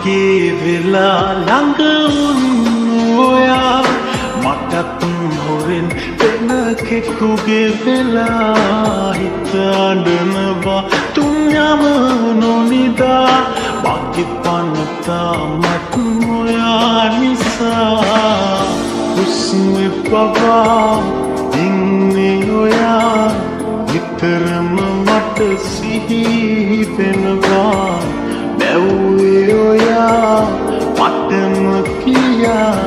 මගේ වෙලා ළඟ වුණු ඔයා මටත් හොරෙන් වෙන කෙකුගේ වෙලා හිත අඬනවා තුන් යම නොනිදා මගේ පනතා මත් ඔයා නිසා හුස්මේ පවා ඉන්නේ ඔයා නිතරම මට සිහි වෙනවා බැව්වේ ඔයා මටම කියා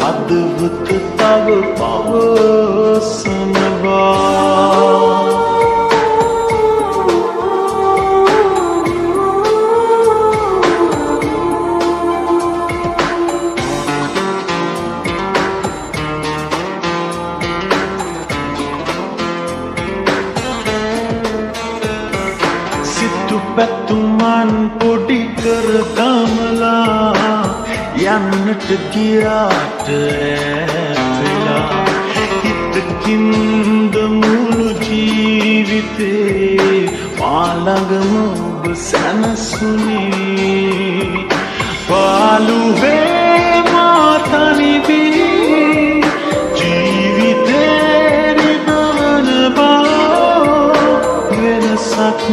අදවත තව පවසනවා පැතුමන් පොඩි කර දමලා යන්නට ගියාට ඈතලා හිතකින්ද මුළු ජීවිතේ පාළඟම ඔබ සැනසුනේ පාළුවේ මා තනි වී ජීවිතේ රිදවන බව වෙනසක්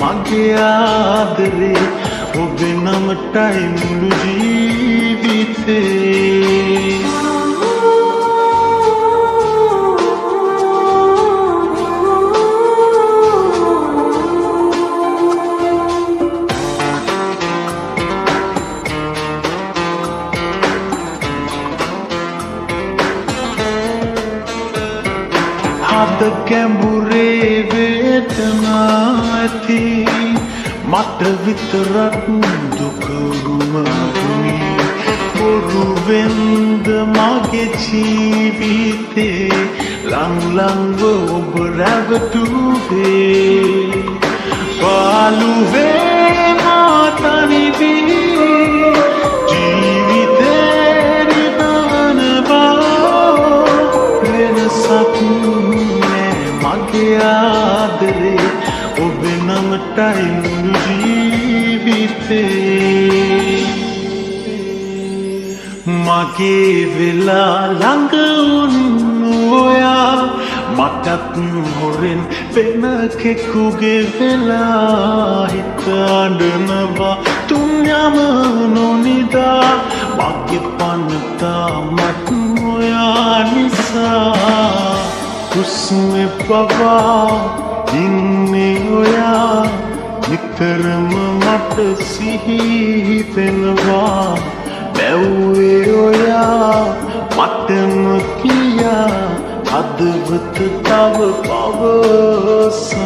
මගේ ආදරේ ඔබේ නමටයි මුළු ජීවිතේ හද ගැඹුරේ වේදනා ඇති මට විතරක් දුකරුමතුනි බොරුවෙන්ද මගේ ජීවිතේ ලංලංව ඔබ රැවටුවේ පාළුවේ මා තනි වී ජීවිතේ රිදවන බව වෙනසක් මගේ ආදරේ ඔබේ නමටයි මුළු ජීවිතේ මගේ වෙලා ළඟ වුණු ඔයා මටත් හොරෙන් වෙන කෙකුගේ වෙලා හිත අඬනවා තුන් යම නොනිදා මගේ පනතා මත් ඔයා නිසා හුස්මේ පවා ඉන්නේ ඔයා නිතරම මට සිහි වෙනවා බැව්වේ ඔයා මටම කියා අදවත තව පවසනවා